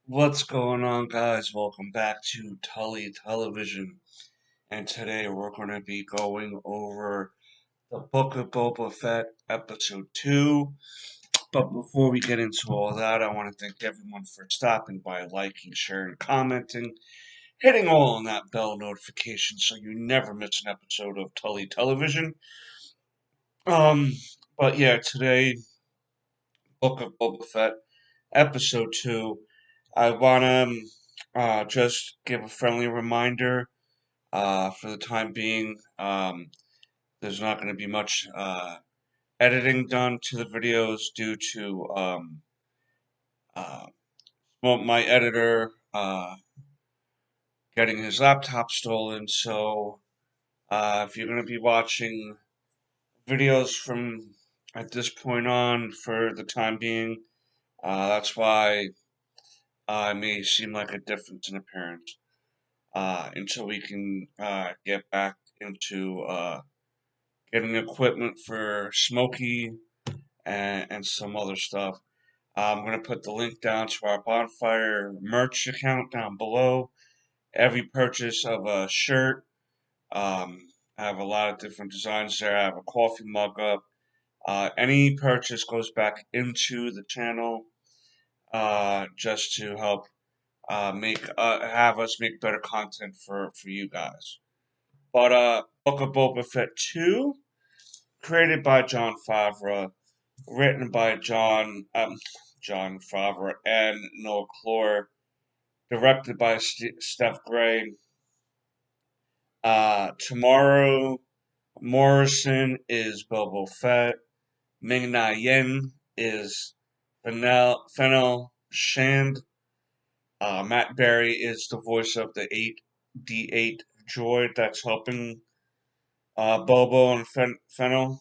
What's going on, guys? Welcome back to Tully Television. And today we're going to be going over the Book of Boba Fett, Episode 2. But before we get into all that, I want to thank everyone for stopping by, liking, sharing, commenting, hitting all on that bell notification so you never miss an episode of Tully Television. Um, but yeah, today, Book of Boba Fett, Episode 2. I want to just give a friendly reminder. For the time being, there's not going to be much editing done to the videos due to uh, well, my editor getting his laptop stolen. So if you're going to be watching videos from at this point on for the time being, that's why it may seem like a difference in appearance until we can get back into getting equipment for Smokey and some other stuff. I'm going to put the link down to our bonfire merch account down below. Every purchase of a shirt, I have a lot of different designs there. I have a coffee mug up. Any purchase goes back into the channel just to help make have us make better content for you guys. But Book of Boba Fett 2, created by John Favreau, written by John Favreau and Noah Clore, directed by Steph Gray. Tomorrow Morrison is Boba Fett. Ming Na Yen is Fennel Shand. Matt Berry is the voice of the 8D8 droid that's helping Bobo and Fennel.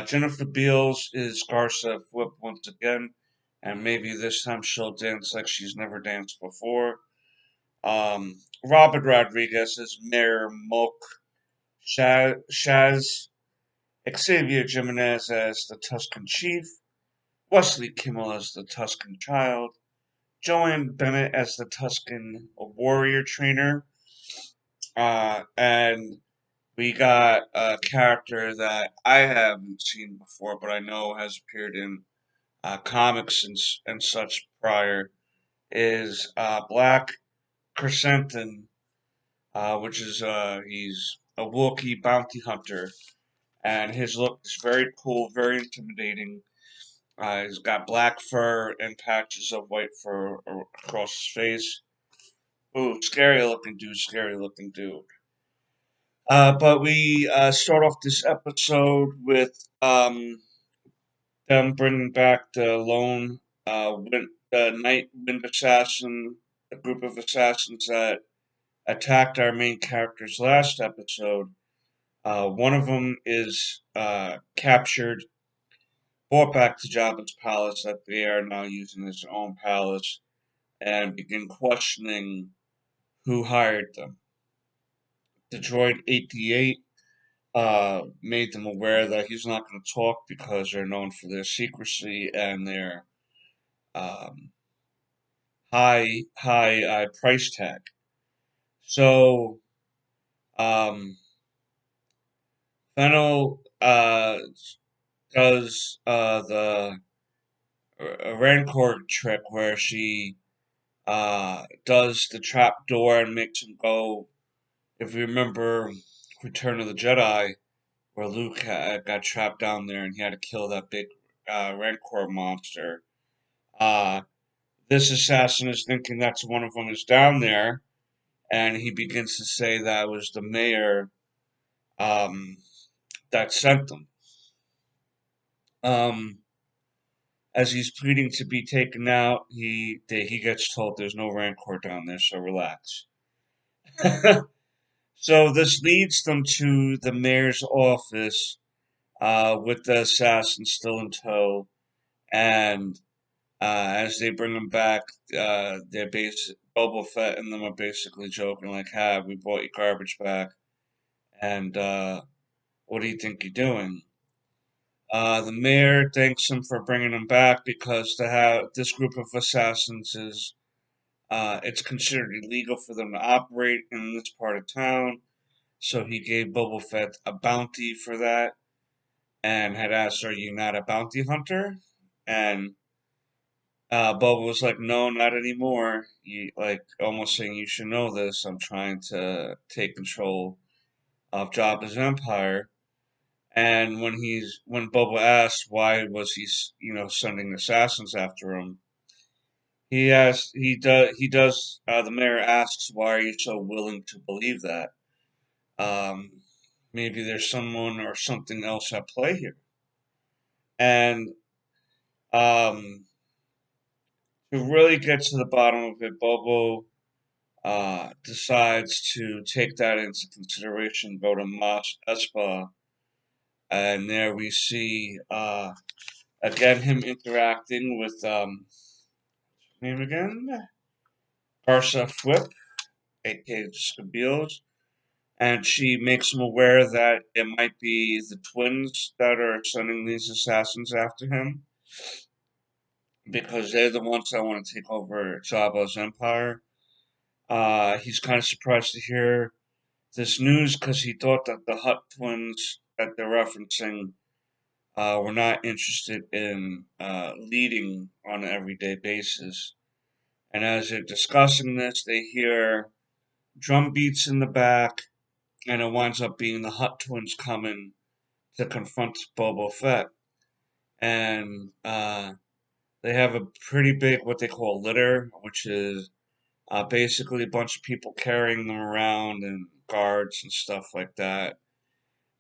Jennifer Beals is Garza Whip once again, and maybe this time she'll dance like she's never danced before. Robert Rodriguez is Mayor Mulk Shaz, Xavier Jimenez as the Tuscan Chief, Wesley Kimmel as the Tuscan Child, Joanne Bennett as the Tuscan Warrior Trainer, and we got a character that I haven't seen before, but I know has appeared in comics and such prior, is Black Chrysanthemum, which is he's a Wookiee bounty hunter, and his look is very cool, very intimidating. He's got black fur and patches of white fur across his face. Ooh, scary looking dude, scary looking dude. But we start off this episode with them bringing back the lone night wind assassin, a group of assassins that attacked our main characters last episode. One of them is captured, brought back to Jabba's palace that they are now using as their own palace, and begin questioning who hired them. The droid 88 made them aware that he's not going to talk because they're known for their secrecy and their um, high price tag. So um, Fennel does the Rancor trick where she does the trap door and makes him go. If you remember Return of the Jedi, where Luke got trapped down there and he had to kill that big Rancor monster. Uh, this assassin is thinking that's one of them is down there, and he begins to say that was the mayor um, that sent them. Um, as he's pleading to be taken out, he gets told there's no Rancor down there, so relax. So this leads them to the mayor's office with the assassin still in tow, and as they bring him back, they're Boba Fett and them are basically joking like, "Ha, we brought you garbage back, and what do you think you're doing?" The mayor thanks him for bringing him back because to have this group of assassins is it's considered illegal for them to operate in this part of town. So he gave Boba Fett a bounty for that and had asked, "Are you not a bounty hunter?" And Boba was like, "No, not anymore." Like almost saying, "You should know this. I'm trying to take control of Jabba's empire." And when Boba asked why was he, sending assassins after him, the mayor asks, "Why are you so willing to believe that? Um, Maybe there's someone or something else at play here." And um, to really get to the bottom of it, Bobo decides to take that into consideration, go to Mos Espa, and there we see again him interacting with name again, Garsa Fwip, aka Skabeels, and she makes him aware that it might be the twins that are sending these assassins after him because they're the ones that want to take over Jabba's empire. He's kind of surprised to hear this news because he thought that the Hutt twins that they're referencing were not interested in leading on an everyday basis. And as they're discussing this, they hear drum beats in the back, and it winds up being the Hutt twins coming to confront Boba Fett. And they have a pretty big, what they call litter, which is basically a bunch of people carrying them around and guards and stuff like that.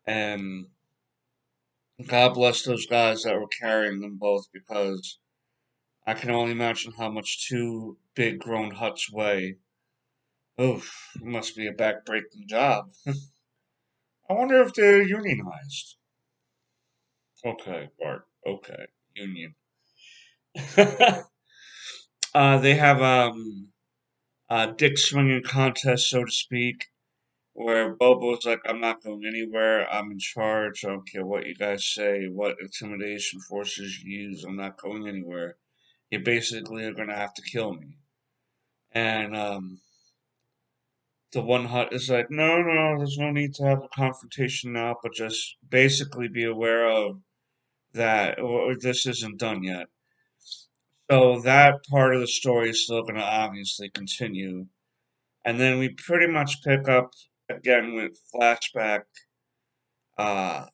And God bless those guys that were carrying them both because I can only imagine how much two big grown huts weigh. Oof, it must be a backbreaking job. I wonder if they're unionized. Okay, Bart. Okay, union. They have dick swinging contest, so to speak, where Bobo's like, "I'm not going anywhere. I'm in charge. I don't care what you guys say, what intimidation forces you use. I'm not going anywhere. You basically are going to have to kill me." And the one hut is like, "No, no, there's no need to have a confrontation now, but just basically be aware of that this isn't done yet." So that part of the story is still going to obviously continue. And then we pretty much pick up again with uh,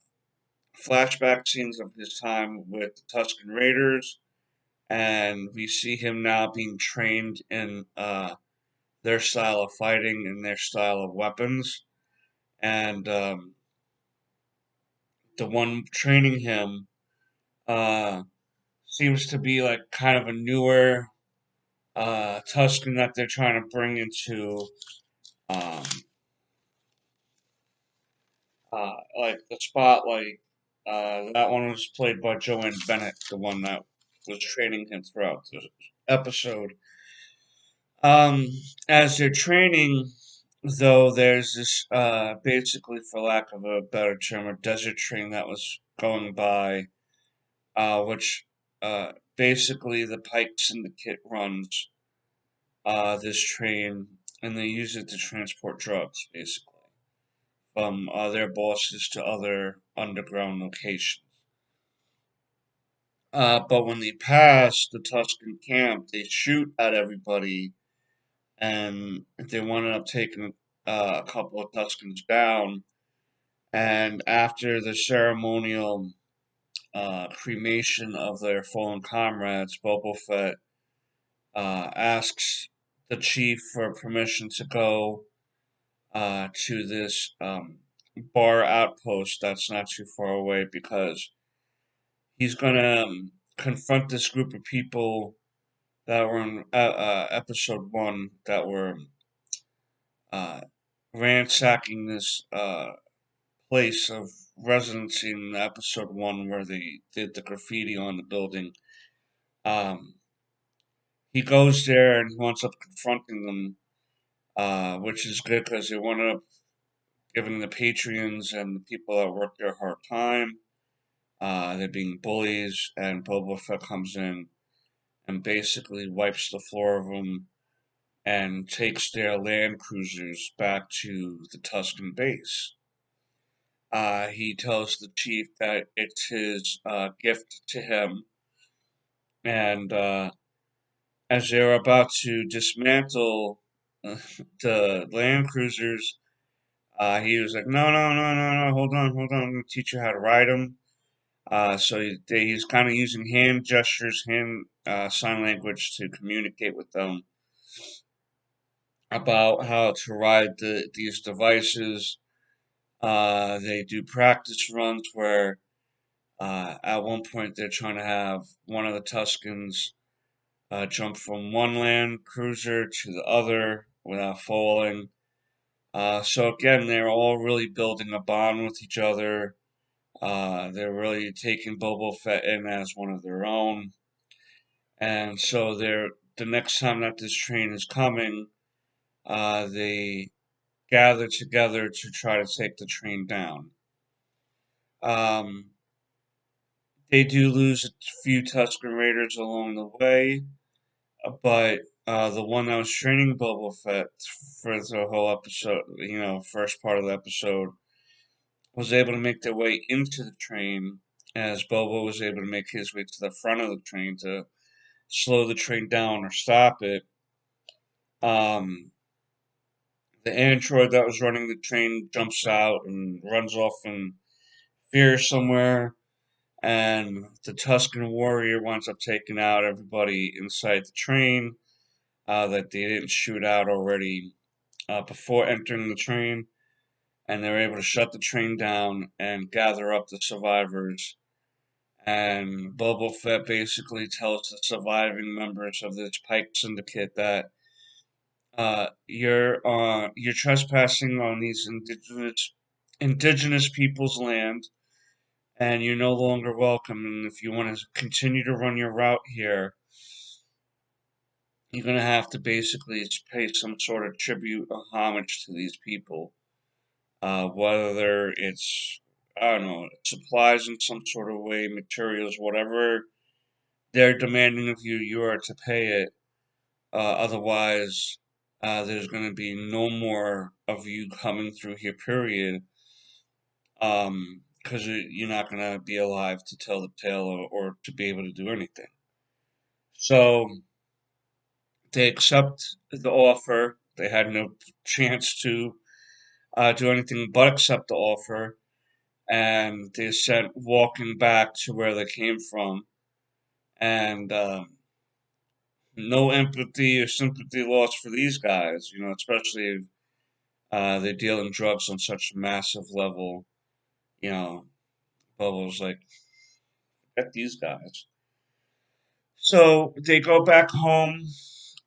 flashback scenes of his time with the Tusken Raiders, and we see him now being trained in their style of fighting and their style of weapons. And the one training him uh, seems to be like kind of a newer Tusken that they're trying to bring into um, like the spotlight. That one was played by Joanne Bennett, the one that was training him throughout the episode. Um, as they're training, though, there's this basically, for lack of a better term, a desert train that was going by, which basically the Pike Syndicate runs this train, and they use it to transport drugs, basically, from their bosses to other underground locations. But when they pass the Tuscan camp, they shoot at everybody, and they wound up taking a couple of Tuscans down. And after the ceremonial cremation of their fallen comrades, Boba Fett asks the chief for permission to go to this bar outpost that's not too far away because he's going to confront this group of people that were in episode one that were uh, ransacking this place of residency in episode one where they did the graffiti on the building. Um, he goes there and he winds up confronting them, which is good because they wound up giving the patrons and the people that work there a hard time. They're being bullies, and Boba Fett comes in and basically wipes the floor of them and takes their land cruisers back to the Tuscan base. He tells the chief that it's his gift to him, and as they're about to dismantle uh, the land cruisers, he was like, "No, no, no, no, no! Hold on! I'm gonna teach you how to ride them." He's kind of using hand gestures, hand sign language to communicate with them about how to ride these devices. They do practice runs where at one point they're trying to have one of the Tuscans jump from one land cruiser to the other without falling. So again, they're all really building a bond with each other. They're really taking Boba Fett in as one of their own. And so the next time that this train is coming, they gather together to try to take the train down. Um, they do lose a few Tusken Raiders along the way, but the one that was training Boba Fett for the whole episode, first part of the episode, was able to make their way into the train, as Boba was able to make his way to the front of the train to slow the train down or stop it. Um, the android that was running the train jumps out and runs off in fear somewhere, and the Tuscan warrior winds up taking out everybody inside the train that they didn't shoot out already before entering the train, and they're able to shut the train down and gather up the survivors. And Boba Fett basically tells the surviving members of this Pike Syndicate that you're trespassing on these indigenous people's land, and you're no longer welcome. And if you want to continue to run your route here, you're going to have to basically pay some sort of tribute or homage to these people. Whether it's, I don't know, supplies in some sort of way, materials, whatever they're demanding of you, you are to pay it. Otherwise, there's going to be no more of you coming through here, period. Because you're not going to be alive to tell the tale or to be able to do anything. So they accept the offer. They had no chance to do anything but accept the offer, and they sent walking back to where they came from, and no empathy or sympathy lost for these guys. Especially if they're dealing drugs on such a massive level. You know, Bubbles like, get these guys. So they go back home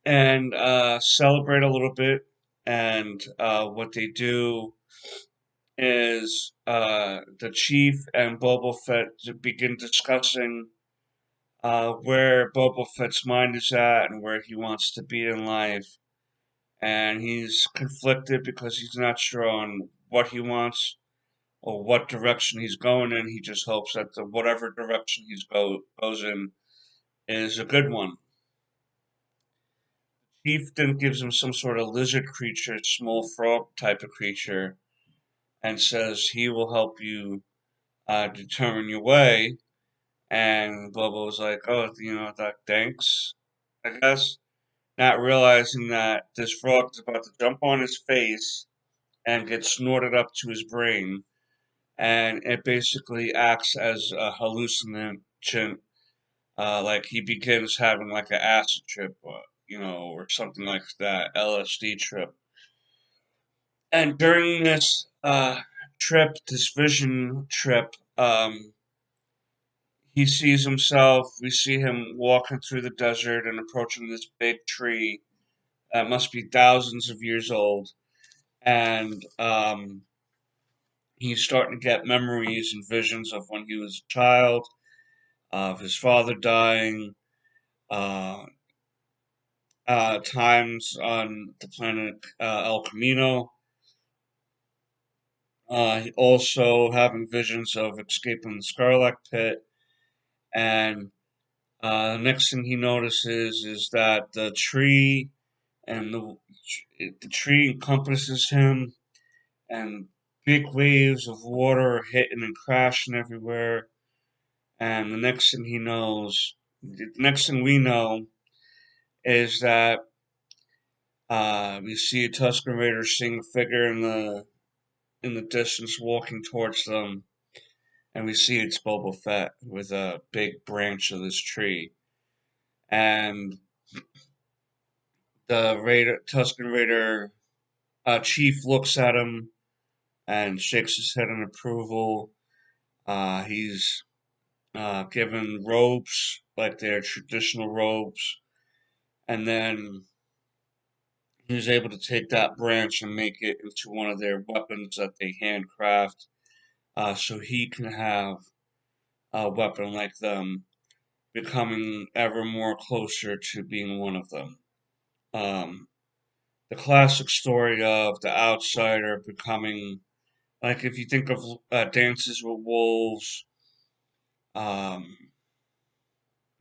and celebrate a little bit. And what they do is the chief and Boba Fett begin discussing where Boba Fett's mind is at and where he wants to be in life. And he's conflicted because he's not sure on what he wants or what direction he's going in. He just hopes that whatever direction goes in is a good one. Chief then gives him some sort of lizard creature, small frog type of creature, and says he will help you determine your way. And Bobo was like, "Oh, thanks, I guess," not realizing that this frog is about to jump on his face and get snorted up to his brain, and it basically acts as a hallucinogen. Like he begins having like an acid trip, or something like that, LSD trip. And during this trip, this vision trip, he sees himself. We see him walking through the desert and approaching this big tree that must be thousands of years old. And he's starting to get memories and visions of when he was a child, of his father dying, uh, times on the planet El Camino. Also having visions of escaping the Scarlet Pit. And the next thing he notices is that the tree and the tree encompasses him, and big waves of water are hitting and crashing everywhere. And the next thing we know is that we see a Tusken Raider seeing a figure in the distance walking towards them, and we see it's Boba Fett with a big branch of this tree. And the Tusken Raider chief looks at him and shakes his head in approval. He's given robes, like their traditional robes, and then he was able to take that branch and make it into one of their weapons that they handcraft, so he can have a weapon like them, becoming ever more closer to being one of them. Um, the classic story of the outsider becoming, like if you think of Dances with Wolves, um,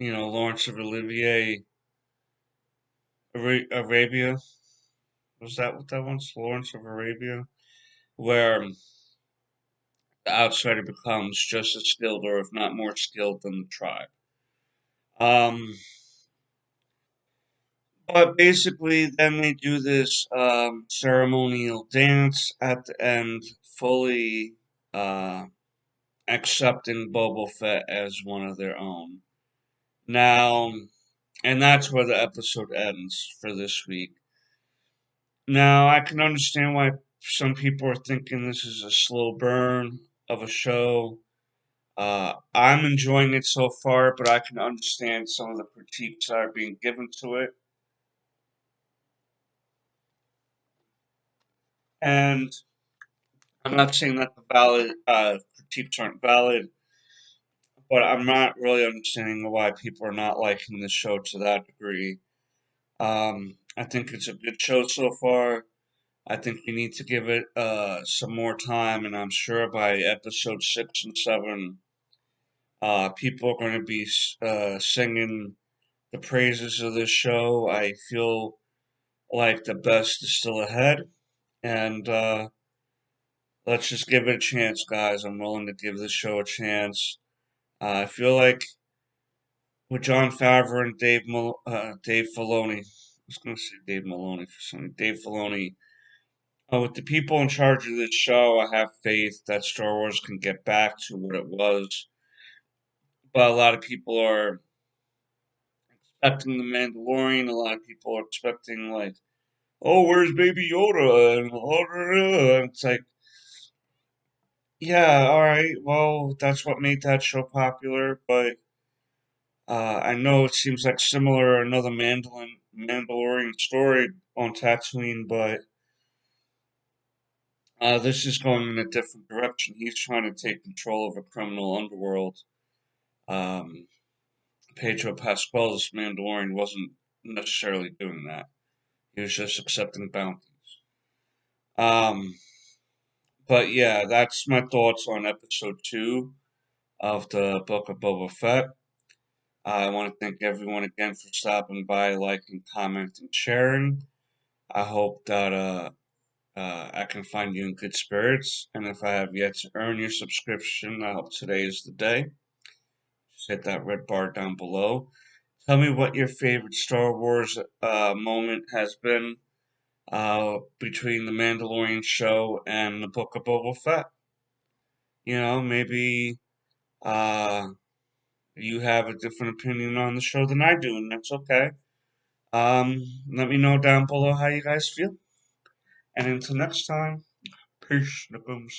Lawrence of Olivier, Arabia, was that what that was? Lawrence of Arabia, where the outsider becomes just as skilled, or if not more skilled, than the tribe. Um, but basically, then they do this ceremonial dance at the end, fully uh, accepting Boba Fett as one of their own. Now, and that's where the episode ends for this week. Now, I can understand why some people are thinking this is a slow burn of a show. I'm enjoying it so far, but I can understand some of the critiques that are being given to it. And I'm not saying that the valid critiques aren't valid, but I'm not really understanding why people are not liking the show to that degree. I think it's a good show so far. I think we need to give it some more time, and I'm sure by episode 6 and 7, people are going to be singing the praises of this show. I feel like the best is still ahead, and let's just give it a chance, guys. I'm willing to give this show a chance. I feel like with John Favreau and Dave Filoni, I was going to say Dave Maloney for some Dave Filoni. With the people in charge of this show, I have faith that Star Wars can get back to what it was. But a lot of people are expecting the Mandalorian. A lot of people are expecting like, oh, where's Baby Yoda? And it's like, yeah, all right. Well, that's what made that show popular. But I know it seems like similar another Mandalorian story on Tatooine, but this is going in a different direction. He's trying to take control of a criminal underworld. Um, Pedro Pascal's Mandalorian wasn't necessarily doing that. He was just accepting bounties. Um, but yeah, that's my thoughts on episode 2 of the Book of Boba Fett. I want to thank everyone again for stopping by, liking, commenting, sharing. I hope that I can find you in good spirits. And if I have yet to earn your subscription, I hope today is the day. Just hit that red bar down below. Tell me what your favorite Star Wars moment has been between the Mandalorian show and the Book of Boba Fett. Maybe uh, you have a different opinion on the show than I do, and that's okay. Let me know down below how you guys feel. And until next time, peace, Nickums.